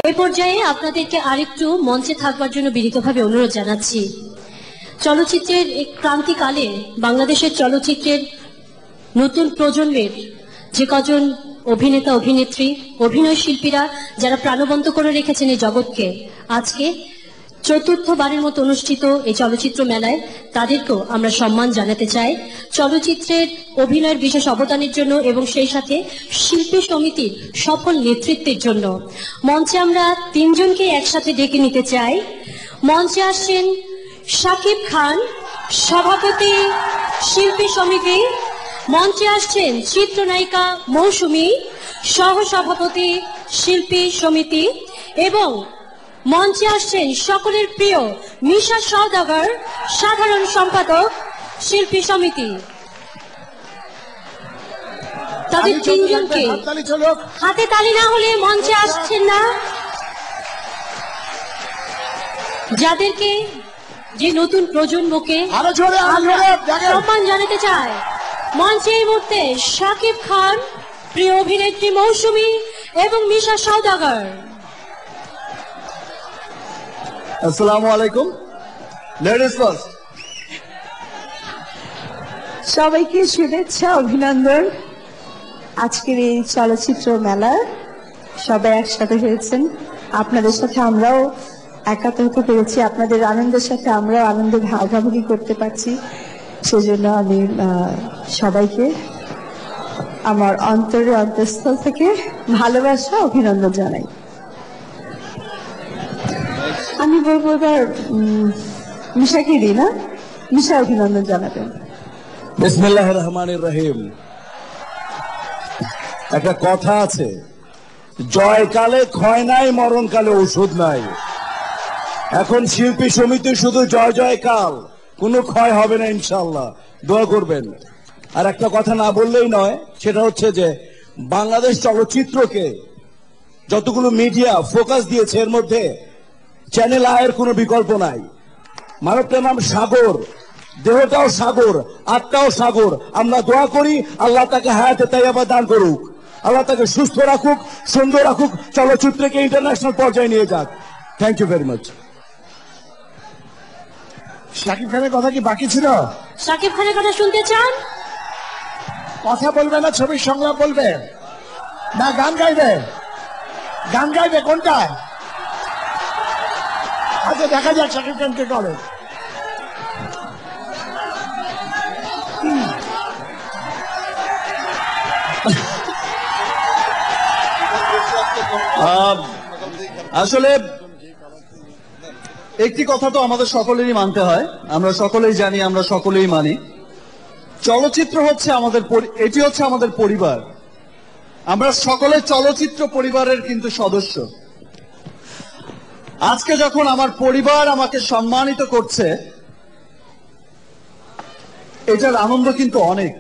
এই পর্যায়ে আপনাদেরকে আরেকটু মঞ্চে থাকবার জন্য বিনীতভাবে অনুরোধ জানাচ্ছি। চলচ্চিত্রের এই ক্রান্তিকালে বাংলাদেশের চলচ্চিত্রের নতুন প্রজন্মের যে কজন অভিনেতা অভিনেত্রী অভিনয় শিল্পীরা যারা প্রাণবন্ত করে রেখেছেন এই জগৎকে, আজকে চতুর্থবারের মতো অনুষ্ঠিত এই চলচ্চিত্র মেলায় তাদেরকেও আমরা সম্মান জানাতে চাই চলচ্চিত্রের অভিনয়ের বিশেষ অবদানের জন্য এবং সেই সাথে শিল্পী সমিতির সফল নেতৃত্বের জন্য। মঞ্চে আমরা তিনজনকে একসাথে ডেকে নিতে চাই। মঞ্চে আসছেন শাকিব খান, সভাপতি শিল্পী সমিতি। মঞ্চে আসছেন চিত্রনায়িকা মৌসুমী, সহসভাপতি শিল্পী সমিতি। এবং মঞ্চে আসছেন সকলের প্রিয় মিশা সওদাগর, সাধারণ সম্পাদক শিল্পী সমিতি। তাদের তিনজনকে হাতে তালি না হলে মঞ্চে আসছেন না। যাদেরকে যে নতুন প্রজন্মকে সম্মান জানাতে চায়, মঞ্চে এই মুহূর্তে শাকিব খান, প্রিয় অভিনেত্রী মৌসুমী এবং মিশা সওদাগর। আসসালামু আলাইকুম। Ladies first. সবাইকে শুভেচ্ছা, অভিনন্দন। আজকের এই চলচ্চিত্র মেলার সবাই একসাথে হয়েছেন, আপনাদের সাথে আমরাও একাত্ম হতে পেরেছি, আপনাদের আনন্দের সাথে আমরাও আনন্দে ভাগাভাগি করতে পারছি। সেজন্য আমি সবাইকে আমার অন্তরের অন্তঃস্থল থেকে ভালোবাসা অভিনন্দন জানাই। আমি বলবো এবার মিশাকে দিই না, মিশা অভিনন্দন জানাবেন। বিসমিল্লাহির রহমানির রহিম। একটা কথা আছে, জয়কালে ক্ষয় নাই, মরণকালে ওষুধ নাই। এখন শিল্পী সমিতি শুধু জয় জয়কাল, কোনো ক্ষয় হবে না ইনশাআল্লাহ, দোয়া করবেন। আর একটা কথা না বললেই নয়, সেটা হচ্ছে যে বাংলাদেশ চলচ্চিত্রকে যতগুলো মিডিয়া ফোকাস দিয়েছে এর মধ্যে চ্যানেল আয়ের কোনো বিকল্প নাই। মানবটার নাম সাগর, দেহটাও সাগর, আত্মাও সাগর। আমরা দোয়া করি আল্লাহ তাকে হায়াতে তাইয়্যিবা দান করুক, আল্লাহ তাকে সুস্থ রাখুক, সুন্দর রাখুক, চলচ্চিত্রকে ইন্টারন্যাশনাল পর্যায়ে নিয়ে যাক। Thank you very much. Shakib খানের কথা কি বাকি ছিল? শাকিব খানের কথা শুনতে চান? কথা বলবে না ছবির সংলাপ বলবে না গান গাইবে? গান গাইবে কোনটা? আচ্ছা দেখা যাক শাকিব খানকে করে। আসলে একটি কথা তো আমাদের সকলেরই মানতে হয়, আমরা সকলেই জানি, আমরা সকলেই মানি, চলচ্চিত্র হচ্ছে আমাদের, এটি হচ্ছে আমাদের পরিবার। আমরা সকলে চলচ্চিত্র পরিবারের কিন্তু সদস্য। আজকে যখন আমার পরিবার আমাকে সম্মানিত করছে, এটার আনন্দ কিন্তু অনেক।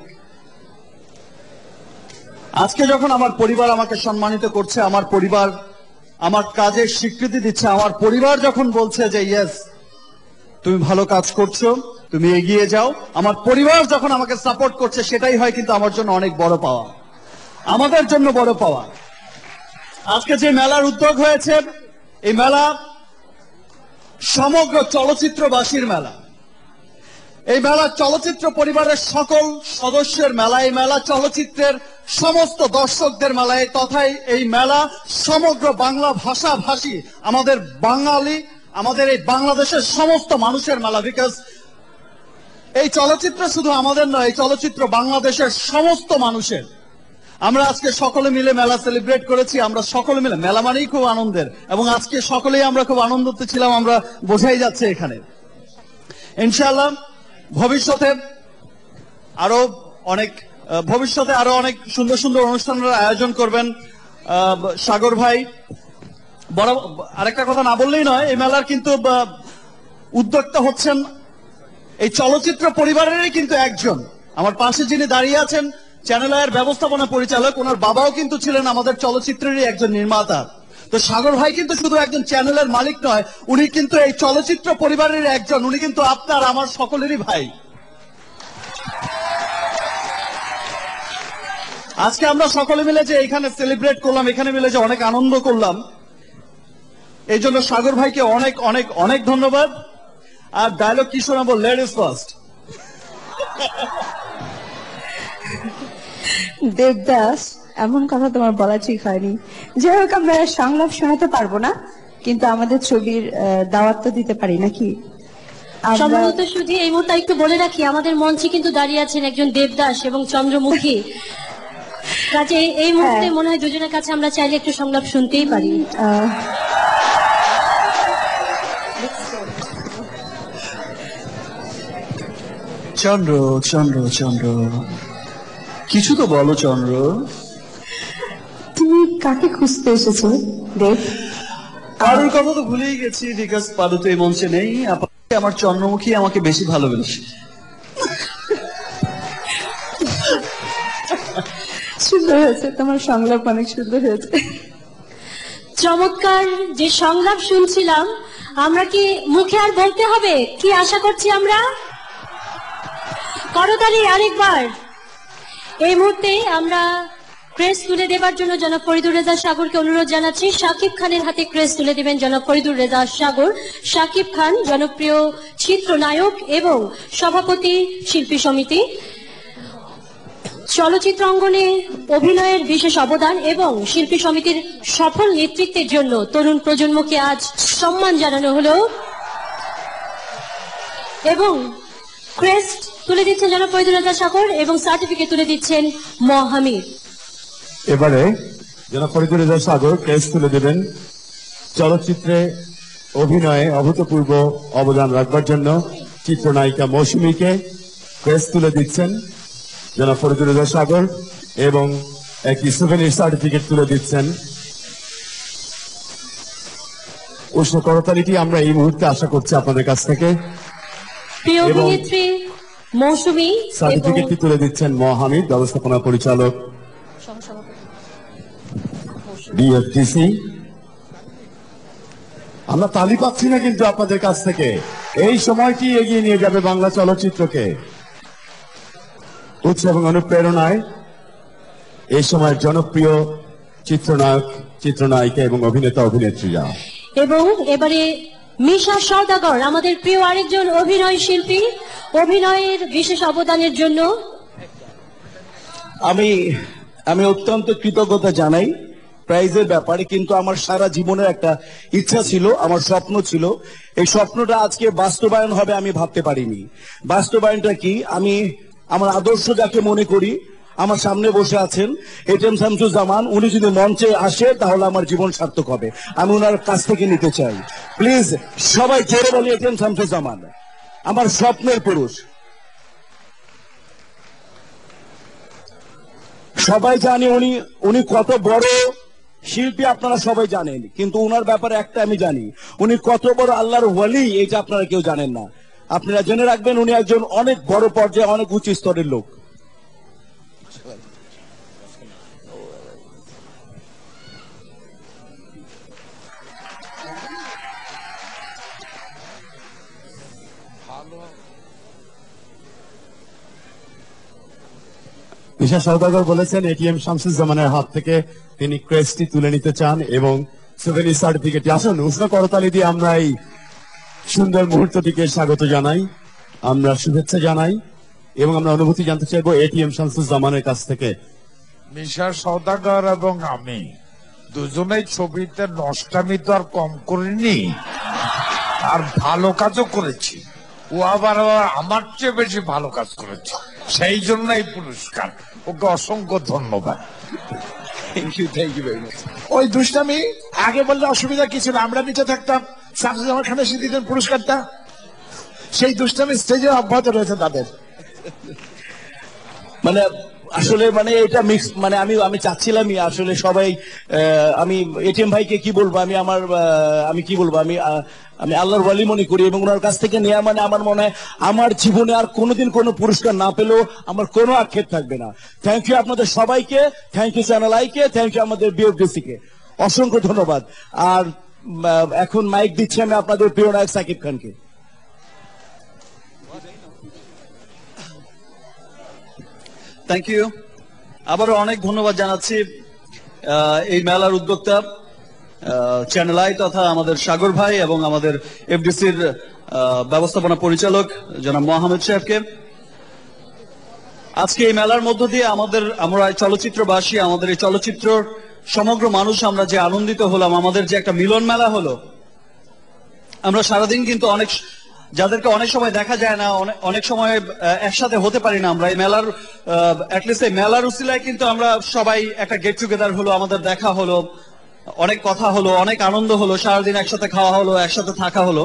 আজকে যখন আমার পরিবার আমাকে সম্মানিত করছে, আমার পরিবার আমার কাজের স্বীকৃতি দিচ্ছে, আমার পরিবার যখন বলছে যে ইয়েস তুমি ভালো কাজ করছো, তুমি এগিয়ে যাও, আমার পরিবার যখন আমাকে সাপোর্ট করছে, সেটাই হয় কিন্তু আমার জন্য অনেক বড় পাওয়া, আমাদের জন্য বড় পাওয়া। আজকে যে মেলার উদ্যোগ হয়েছে, এই মেলা সমগ্র চলচ্চিত্রবাসীর মেলা। এই মেলা চলচ্চিত্র পরিবারের সকল সদস্যের মেলা, এই মেলা চলচ্চিত্রের সমস্ত দর্শকদের মেলা, তথাই এই মেলা সমগ্র বাংলা ভাষাভাষী আমাদের বাঙালি, আমাদের এই বাংলাদেশের সমস্ত মানুষের মেলা। বিকজ এই চলচ্চিত্র শুধু আমাদের নয়, এই চলচ্চিত্র বাংলাদেশের সমস্ত মানুষের। আমরা আজকে সকলে মিলে মেলা সেলিব্রেট করেছি, আমরা সকলে মিলে, মেলা মানেই খুব আনন্দের, এবং আজকে সকলেই আমরা খুব আনন্দতে ছিলাম, আমরা বোঝাই যাচ্ছে এখানে। ইনশাআল্লাহ ভবিষ্যতে আরো অনেক সুন্দর সুন্দর অনুষ্ঠানের আয়োজন করবেন সাগর ভাই। বড় আরেকটা কথা না বললেই নয়, এই মেলার কিন্তু উদ্যোক্তা হচ্ছেন এই চলচ্চিত্র পরিবারেরই কিন্তু একজন। আমার পাশে যিনি দাঁড়িয়ে আছেন চ্যানেল আয়ের ব্যবস্থাপনা পরিচালক, ওনার বাবাও কিন্তু ছিলেন আমাদের চলচ্চিত্রেরই একজন নির্মাতা। তো সাগর ভাই কিন্তু শুধু একজন চ্যানেলের মালিক নয়, উনি কিন্তু এই চলচ্চিত্র পরিবারের একজন, উনি কিন্তু আপনার আমার সকলেরই ভাই। আজকে আমরা সকলে মিলে যে এখানে সেলিব্রেট করলাম, এখানে মিলে যে অনেক আনন্দ করলাম, এই জন্য সাগর ভাইকে অনেক অনেক অনেক ধন্যবাদ। আর ডায়লগ কি শোনাবো, লেডিস ফার্স্ট। দেবদাস, এমন কথা তোমার বলা ঠিক হয়নি। যাই হোক, আমরা সংলাপ শোনাতে পারবো না, কিন্তু আমাদের ছবির দাওয়াত তো দিতে পারি নাকি? সম্ভবত শুধু এই মুহূর্তে একটু বলে রাখি, আমাদের মঞ্চে কিন্তু দাঁড়িয়ে আছেন একজন দেবদাস এবং চন্দ্রমুখী। কাজে এই মুহূর্তে মনে হয় দুজনের কাছে আমরা চাইলে একটু সংলাপ শুনতেই পারি। চন্দ্র চন্দ্র চন্দ্র, কিছু তো বলো চন্দ্র। তুমি কাকে খুঁজতে এসেছো দেব? পারুর কথা তো ভুলেই গেছি, বিকজ পারু তো এই মঞ্চে নেই। আমার চন্দ্রমুখী আমাকে বেশি ভালোবেসে। সুন্দর হয়েছে, তোমার সংলাপ অনেক সুন্দর হয়েছে। চমৎকার যে সংলাপ শুনছিলাম, আমরা কি মুখে আর বলতে হবে কি আশা করছি আমরা? করতালি আরেকবার। এই মুহূর্তে আমরা ক্রেস্ট তুলে দেবার জন্য জনাব ফরিদুর রেজা সাগরকে অনুরোধ জানাচ্ছি। শাকিব খানের হাতে ক্রেস্ট তুলে দেবেন জনাব ফরিদুর রেজা সাগর। শাকিব খান জনপ্রিয় চিত্রনায়ক এবং সভাপতি শিল্পী সমিতি। চলচ্চিত্র অঙ্গনে অভিনয়ের বিশেষ অবদান এবং শিল্পী সমিতির সফল নেতৃত্বের জন্য তরুণ প্রজন্মকে আজ সম্মান জানানো হলো। এবং ক্রেস্ট তুলে দিচ্ছেন জনাব ফরিদুর রেজা সাগর এবং সার্টিফিকেট তুলে দিচ্ছেন মহামির। এবারে জনাব ফরিদুর রেজা সাগর ক্রেস্ট তুলে দেবেন চলচ্চিত্রে অভিনয়ে অভূতপূর্ব অবদান রাখবার জন্য চিত্রনায়িকা মৌসুমীকে ক্রেস্ট তুলে দিচ্ছেন জনাব ফরিদুর রেজা সাগর এবং একটি সুভেনির সার্টিফিকেট তুলে দিচ্ছেন। উষ্ণ করতালিটি আমরা এই মুহূর্তে আশা করছি আপনাদের কাছ থেকে। প্রিয় অভিনেত্রী মৌসুমী সার্টিফিকেটটি তুলে দিচ্ছেন মহামিদ, ব্যবস্থাপনা পরিচালক ডিএফটিসি। আমরা তালি পাচ্ছি না কিন্তু আপনাদের কাছ থেকে। এই সময়টি এগিয়ে নিয়ে যাবে বাংলা চলচ্চিত্রকে উৎসাহ এবং অনুপ্রেরণায়। এই সময়ের জনপ্রিয় চিত্রনায়ক, চিত্রনায়িকা এবং অভিনেতা অভিনেত্রীরা। এবং এবারে মিশা সওদাগর, আমাদের প্রিয় আরেকজন অভিনয় শিল্পী, অভিনয়ের বিশেষ অবদানের জন্য আমি অত্যন্ত কৃতজ্ঞতা জানাই প্রাইজের ব্যাপারে, কিন্তু আমার সারা জীবনের একটা ইচ্ছা ছিল, আমার স্বপ্ন ছিল। এই স্বপ্নটা আজকে বাস্তবায়ন হবে আমি ভাবতে পারিনি। বাস্তবায়নটা কি, আমি আমার আদর্শ যাকে মনে করি আমার সামনে বসে আছেন এটিএম শামসুজ্জামান, উনি যদি মঞ্চে আসে তাহলে আমার জীবন সার্থক হবে। আমি ওনার কাছ থেকে নিতে চাই, প্লিজ সবাই জোরে বলি এটিএম শামসুজ্জামান আমার স্বপ্নের পুরুষ। সবাই জানে উনি কত বড় শিল্পী, আপনারা সবাই জানেন, কিন্তু ওনার ব্যাপারে একটা আমি জানি, উনি কত বড় আল্লাহর ওয়ালি এটা আপনারা কেউ জানেন না। আপনারা জেনে রাখবেন উনি একজন অনেক বড় পর্যায়ে অনেক উচ্চ স্তরের লোক। মিশা সওদাগর বলেছেন এটিএম শামসুজ্জামানের হাত থেকে তিনি ক্রেস্টটি তুলে নিতে চান এবং সুভেনির সার্টিফিকেট। আসুন উষ্ণ করতালি দিয়ে আমরা এই সুন্দর মুহূর্তটিকে স্বাগত জানাই, আমরা শুভেচ্ছা জানাই এবং আমরা অনুভূতি জানতে চাইবো এটিএম শামসুজ্জামানের কাছ থেকে। মিশা সওদাগর এবং আমি দুজনেই ছবিতে নষ্টামি তো আর কম করিনি, আর ভালো কাজও করেছি। ও আবার আমার চেয়ে বেশি ভালো কাজ করেছে, সেই জন্য এই পুরস্কার। ওকে অসংখ্য ধন্যবাদ। Thank you very much. ওই দুষ্টামি আগে বললে অসুবিধা কি ছিল, আমরা নিচে থাকতাম, শামসুজ্জামান খান এসে দিতেন পুরস্কারটা। সেই দুষ্টামি স্টেজে অব্যাহত রয়েছে তাদের। মানে আসলে মানে এটা মিক্স, মানে আমি চাচ্ছিলামই আসলে সবাই, আমি এটিএম ভাইকে কি বলবো, আমি কি বলবো, আমি আল্লাহর ওয়ালি মনে করি এবং ওনার কাছ থেকে নেওয়া মানে আমার মনে হয় আমার জীবনে আর কোনোদিন কোনো পুরস্কার না পেলেও আমার কোনো আক্ষেপ থাকবে না। থ্যাংক ইউ আপনাদের সবাইকে, থ্যাংক ইউ চ্যানেল আইকে, থ্যাংক ইউ আমাদের বিএফডিসি কে, অসংখ্য ধন্যবাদ। আর এখন মাইক দিচ্ছি আমি আপনাদের প্রিয় নায়ক সাকিব খানকে। Thank you. আবারও অনেক ধন্যবাদ জানাচ্ছি এই মেলার উদ্যোক্তা চ্যানেল আই তথা আমাদের সাগর ভাই এবং আমাদের এফডিসির ব্যবস্থাপনা পরিচালক জনাব মোহাম্মদ সাহেবকে। আজকে এই মেলার মধ্য দিয়ে আমরা চলচ্চিত্রবাসী, আমাদের এই চলচ্চিত্র সমগ্র মানুষ আমরা যে আনন্দিত হলাম, আমাদের যে একটা মিলন মেলা হলো। আমরা সারাদিন কিন্তু যাদেরকে অনেক সময় দেখা যায় না, অনেক সময় একসাথে হতে পারি না, আমরা এই মেলার অ্যাটলিস্ট এই মেলার উসিলায় কিন্তু আমরা সবাই একটা গেট টুগেদার হলো, আমাদের দেখা হলো, অনেক কথা হলো, অনেক আনন্দ হলো, সারাদিন একসাথে খাওয়া হলো, একসাথে থাকা হলো।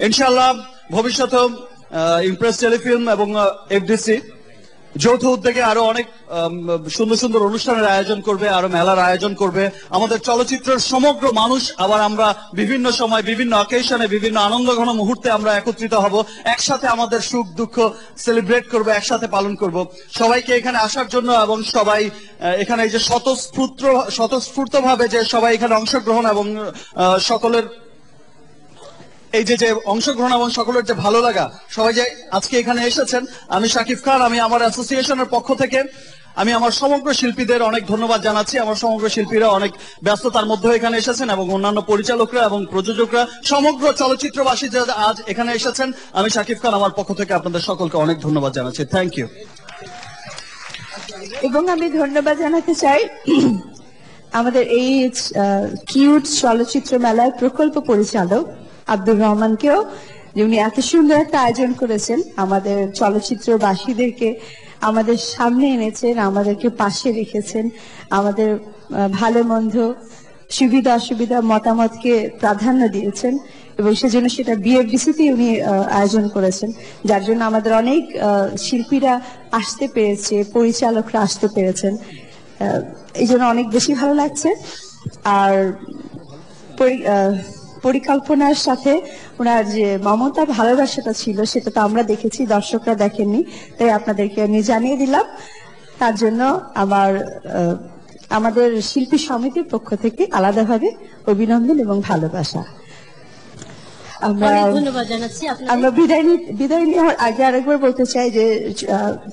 ইনশাআল্লাহ ভবিষ্যতে ইমপ্রেস টেলিফিল্ম এবং এফডিসি যৌথ উদ্যোগে আরো অনেক সুন্দর সুন্দর অনুষ্ঠানের আয়োজন করবে, আরো মেলার আয়োজন করবে। আমাদের চলচ্চিত্রের সমগ্র মানুষ আবার আমরা বিভিন্ন সময় বিভিন্ন অকেশনে বিভিন্ন আনন্দঘন মুহূর্তে আমরা একত্রিত হব, একসাথে আমাদের সুখ দুঃখ সেলিব্রেট করব, একসাথে পালন করব। সবাইকে এখানে আসার জন্য এবং সবাই এখানে এই যে স্বতঃস্ফূর্ত ভাবে যে সবাই এখানে অংশগ্রহণ এবং সকলের এই যে অংশগ্রহণ এবং সকলের যে ভালো লাগা, সবাই যে আজকে এখানে এসেছেন, আমি শাকিব খান, আমি আমার অ্যাসোসিয়েশনের পক্ষ থেকে আমি আমার সমগ্র শিল্পীদের অনেক ধন্যবাদ জানাচ্ছি। আমার সমগ্র শিল্পীরা অনেক ব্যস্ততার মধ্যে এখানে এসেছেন এবং অন্যান্য পরিচালকরা এবং প্রযোজকরা, সমগ্র চলচ্চিত্রবাসী যারা আজ এখানে এসেছেন, আমি শাকিব খান আমার পক্ষ থেকে আপনাদের সকলকে অনেক ধন্যবাদ জানাচ্ছি। Thank you. এবং আমি ধন্যবাদ জানাতে চাই আমাদের এই কিউট চলচ্চিত্র মেলার প্রকল্প পরিচালক আব্দুর রহমানকেও, যে উনি এত সুন্দর একটা আয়োজন করেছেন, আমাদের চলচ্চিত্রবাসীদেরকে আমাদের সামনে এনেছেন, আমাদেরকে পাশে রেখেছেন, আমাদের ভালো মন্দ সুবিধা অসুবিধা মতামতকে প্রাধান্য দিয়েছেন এবং সেজন্য সেটা বিএফডিসিতে উনি আয়োজন করেছেন, যার জন্য আমাদের অনেক শিল্পীরা আসতে পেরেছে, পরিচালকরা আসতে পেরেছেন। এই জন্য অনেক বেশি ভালো লাগছে। আর পরিকল্পনার সাথে ওনার যে মমতা ভালোবাসাটা ছিল সেটা তো আমরা দেখেছি, দর্শকরা দেখেননি, তাই আপনাদেরকে আমি জানিয়ে দিলাম। তার জন্য আমাদের শিল্পী সমিতির পক্ষ থেকে আলাদাভাবে অভিনন্দন এবং ভালোবাসা। ধন্যবাদ জানাচ্ছি। আমরা বিদায় নেওয়ার আগে আরেকবার বলতে চাই যে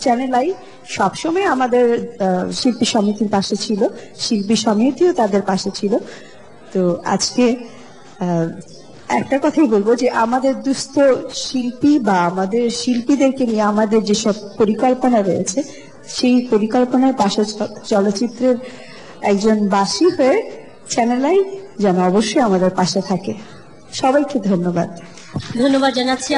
চ্যানেল আই সবসময় আমাদের শিল্পী সমিতির পাশে ছিল, শিল্পী সমিতিও তাদের পাশে ছিল। তো আজকে একটা কথাই বলবো যে আমাদের দুস্থ শিল্পী বা আমাদের শিল্পীদেরকে নিয়ে আমাদের যেসব পরিকল্পনা রয়েছে, সেই পরিকল্পনার পাশে চলচ্চিত্রের একজন বাসী হয়ে চ্যানেল আই যেন অবশ্যই আমাদের পাশে থাকে। সবাইকে ধন্যবাদ জানাচ্ছি।